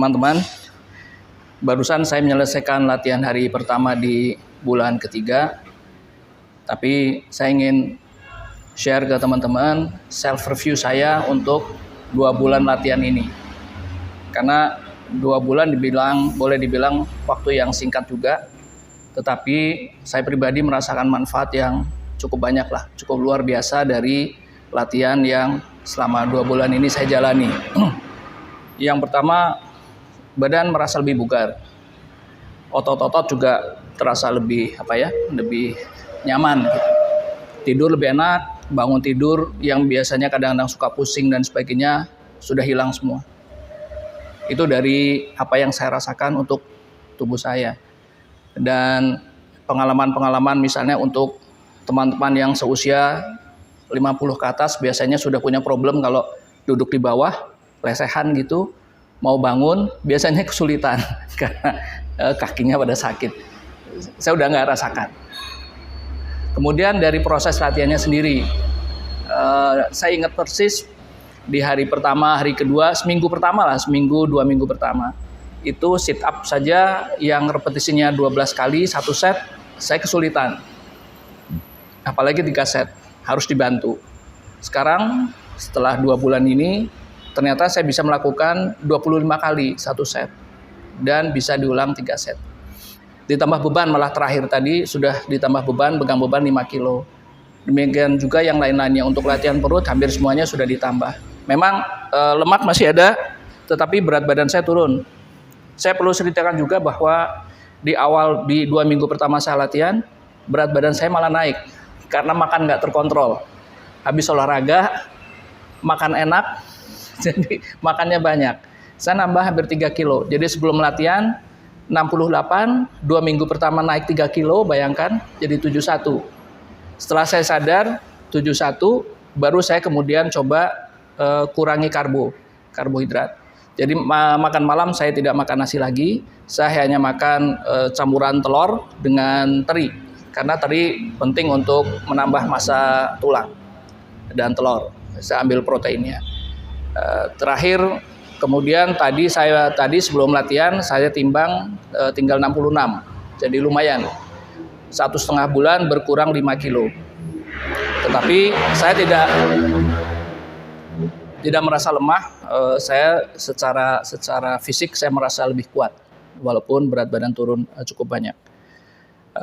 teman-teman. Barusan saya menyelesaikan latihan hari pertama di bulan ketiga. Tapi saya ingin share ke teman-teman self review saya untuk 2 bulan latihan ini. Karena 2 bulan boleh dibilang waktu yang singkat juga. Tetapi saya pribadi merasakan manfaat yang cukup banyak lah, cukup luar biasa dari latihan yang selama 2 bulan ini saya jalani. Yang pertama, badan merasa lebih bugar. Otot-otot juga terasa lebih lebih nyaman. Tidur lebih enak, bangun tidur yang biasanya kadang-kadang suka pusing dan sebagainya sudah hilang semua. Itu dari apa yang saya rasakan untuk tubuh saya. Dan pengalaman-pengalaman misalnya untuk teman-teman yang seusia 50 ke atas biasanya sudah punya problem kalau duduk di bawah, lesehan gitu, mau bangun biasanya kesulitan karena kakinya pada sakit. Saya udah nggak rasakan. Kemudian dari proses latihannya sendiri, saya ingat persis di hari pertama, hari kedua, seminggu pertama lah, 2 minggu pertama. Itu sit up saja yang repetisinya 12 kali, 1 set, saya kesulitan. Apalagi 3 set, harus dibantu. Sekarang setelah 2 bulan ini, ternyata saya bisa melakukan 25 kali 1 set. Dan bisa diulang 3 set. Ditambah beban, malah terakhir tadi sudah ditambah beban, pegang beban 5 kilo. Demikian juga yang lain-lainnya untuk latihan perut, hampir semuanya sudah ditambah. Memang lemak masih ada, tetapi berat badan saya turun. Saya perlu ceritakan juga bahwa di 2 minggu pertama saya latihan, berat badan saya malah naik karena makan nggak terkontrol. Habis olahraga, makan enak, jadi makannya banyak. Saya nambah hampir 3 kilo. Jadi sebelum latihan 68, 2 minggu pertama naik 3 kilo, bayangkan, jadi 71. Setelah saya sadar 71, baru saya kemudian coba kurangi karbohidrat. Jadi makan malam saya tidak makan nasi lagi, saya hanya makan campuran telur dengan teri. Karena teri penting untuk menambah massa tulang dan telur. Saya ambil proteinnya. Terakhir kemudian tadi sebelum latihan saya timbang tinggal 66. Jadi lumayan. 1,5 bulan berkurang 5 kilo. Tetapi saya tidak merasa lemah, saya secara fisik saya merasa lebih kuat walaupun berat badan turun cukup banyak.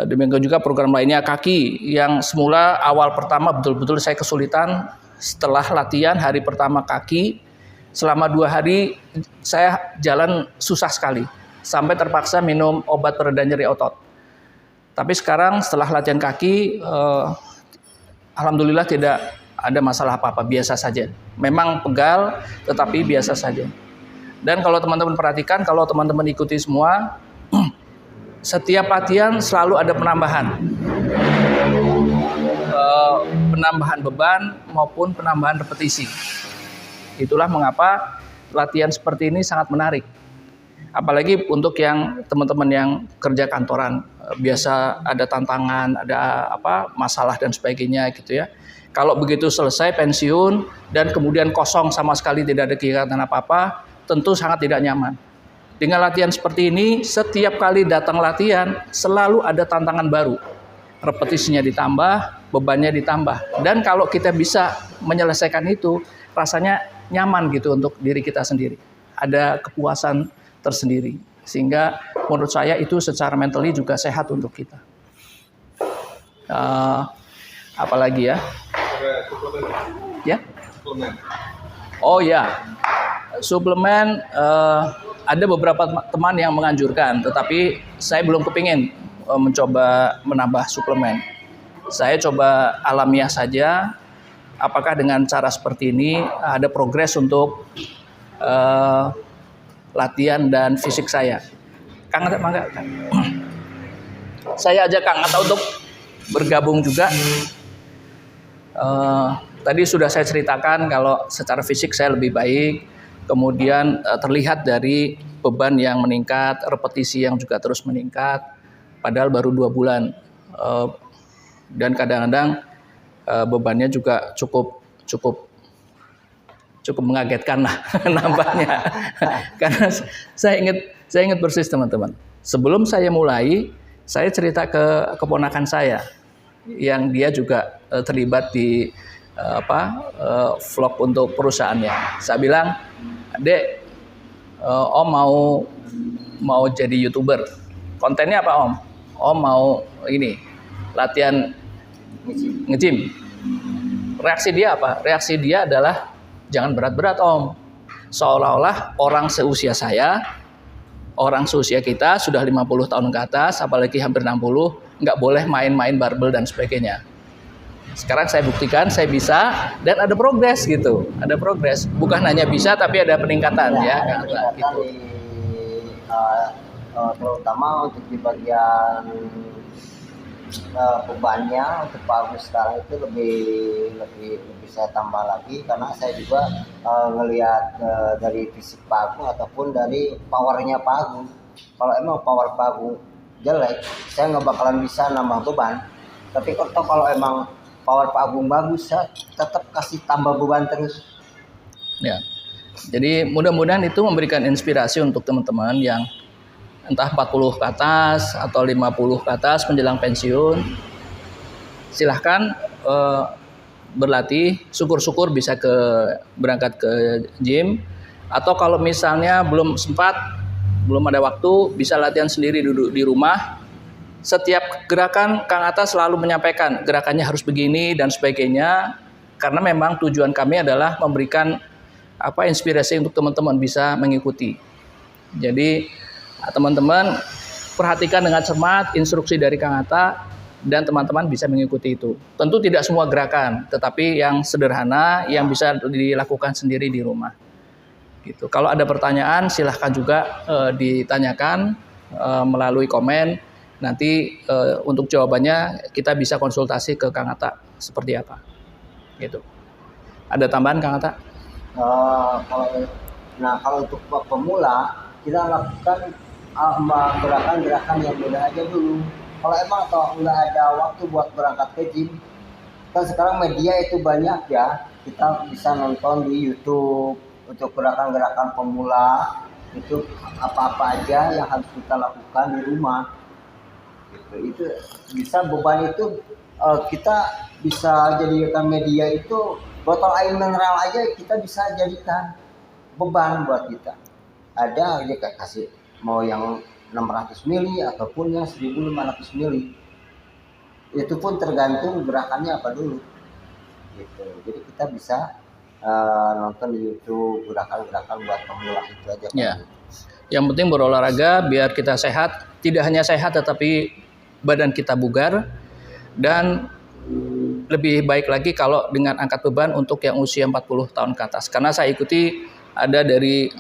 Demikian juga program lainnya kaki yang semula awal pertama betul-betul saya kesulitan. Setelah latihan hari pertama kaki, selama 2 hari saya jalan susah sekali sampai terpaksa minum obat pereda nyeri otot. Tapi sekarang setelah latihan kaki, alhamdulillah tidak ada masalah apa-apa, biasa saja. Memang pegal, tetapi biasa saja. Dan kalau teman-teman perhatikan, kalau teman-teman ikuti semua, setiap latihan selalu ada penambahan. Penambahan beban maupun penambahan repetisi. Itulah mengapa latihan seperti ini sangat menarik. Apalagi untuk yang teman-teman yang kerja kantoran, biasa ada tantangan, ada masalah dan sebagainya gitu ya. Kalau begitu selesai pensiun dan kemudian kosong sama sekali tidak ada kegiatan apa-apa, tentu sangat tidak nyaman. Dengan latihan seperti ini, setiap kali datang latihan selalu ada tantangan baru. Repetisinya ditambah, bebannya ditambah. Dan kalau kita bisa menyelesaikan itu, rasanya nyaman gitu untuk diri kita sendiri. Ada kepuasan tersendiri. Sehingga menurut saya itu secara mentally juga sehat untuk kita. Apalagi ya? Ya? Oh ya, suplemen ada beberapa teman yang menganjurkan, tetapi saya belum kepingin mencoba menambah suplemen. Saya coba alamiah saja. Apakah dengan cara seperti ini ada progres untuk latihan dan fisik saya? Kang Atta, mangga. Saya ajak Kang Atta untuk bergabung juga. Tadi sudah saya ceritakan kalau secara fisik saya lebih baik, kemudian terlihat dari beban yang meningkat, repetisi yang juga terus meningkat, padahal baru 2 bulan, dan kadang-kadang bebannya juga cukup cukup mengagetkan lah nambahnya. Karena saya ingat persis teman-teman. Sebelum saya mulai, saya cerita ke keponakan saya yang dia juga terlibat di vlog untuk perusahaannya. Saya bilang, "Dek, Om mau jadi YouTuber. Kontennya apa, Om? Om mau ini, latihan nge-gym." Reaksi dia apa? Reaksi dia adalah, "Jangan berat-berat, Om." Seolah-olah orang seusia saya, orang seusia kita sudah 50 tahun ke atas, apalagi hampir 60, nggak boleh main-main barbel dan sebagainya. Sekarang saya buktikan saya bisa dan ada progres gitu. Ada progres. Bukan hanya bisa tapi ada peningkatan ya. Ada peningkatan Gitu. Terutama untuk di bagian bebannya untuk Pak Agus sekarang itu lebih saya tambah lagi karena saya juga ngelihat dari fisik Pak Agung ataupun dari powernya Pak Agung. Kalau emang power Pak Agung jelek, saya nggak bakalan bisa nambah beban. Tapi kalau emang power Pak Agung bagus, saya tetap kasih tambah beban terus. Ya. Jadi mudah-mudahan itu memberikan inspirasi untuk teman-teman yang entah 40 ke atas atau 50 ke atas menjelang pensiun. Silahkan berlatih, syukur-syukur bisa berangkat ke gym, atau kalau misalnya belum sempat, belum ada waktu, bisa latihan sendiri duduk di rumah. Setiap gerakan Kang Atta selalu menyampaikan gerakannya harus begini dan sebagainya, karena memang tujuan kami adalah memberikan inspirasi untuk teman-teman bisa mengikuti. Jadi teman-teman perhatikan dengan cermat instruksi dari Kang Atta dan teman-teman bisa mengikuti itu. Tentu tidak semua gerakan, tetapi yang sederhana yang bisa dilakukan sendiri di rumah. Gitu. Kalau ada pertanyaan silahkan juga ditanyakan melalui komen. Nanti untuk jawabannya kita bisa konsultasi ke Kang Atta seperti apa. Gitu. Ada tambahan Kang Atta? Kalau untuk pemula kita lakukan gerakan-gerakan yang mudah aja dulu. Kalau emang nggak ada waktu buat berangkat ke gym, kan sekarang media itu banyak ya. Kita bisa nonton di YouTube untuk gerakan-gerakan pemula, itu apa-apa aja yang harus kita lakukan di rumah. Itu bisa beban itu kita bisa jadikan media itu botol air mineral aja kita bisa jadikan beban buat kita. Ada aja kayak kasih mau yang 600 mili ataupun yang 1500 mili. Itu pun tergantung gerakannya apa dulu. Gitu. Jadi kita bisa nonton di YouTube gerakan-gerakan buat pemula itu aja. Ya. Yang penting berolahraga biar kita sehat, tidak hanya sehat tetapi badan kita bugar, dan lebih baik lagi kalau dengan angkat beban untuk yang usia 40 tahun ke atas. Karena saya ikuti ada dari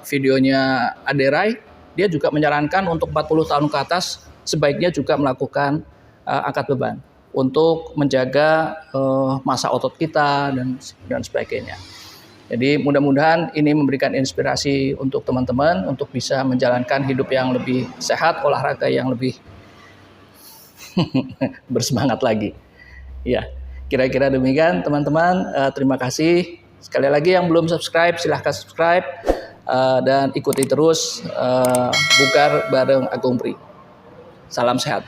videonya Aderai, dia juga menyarankan untuk 40 tahun ke atas sebaiknya juga melakukan angkat beban untuk menjaga massa otot kita dan sebagainya. Jadi mudah-mudahan ini memberikan inspirasi untuk teman-teman untuk bisa menjalankan hidup yang lebih sehat, olahraga yang lebih bersemangat lagi. Ya, kira-kira demikian teman-teman. Terima kasih. Sekali lagi yang belum subscribe silahkan subscribe dan ikuti terus Bugar bareng Agung Pri. Salam sehat.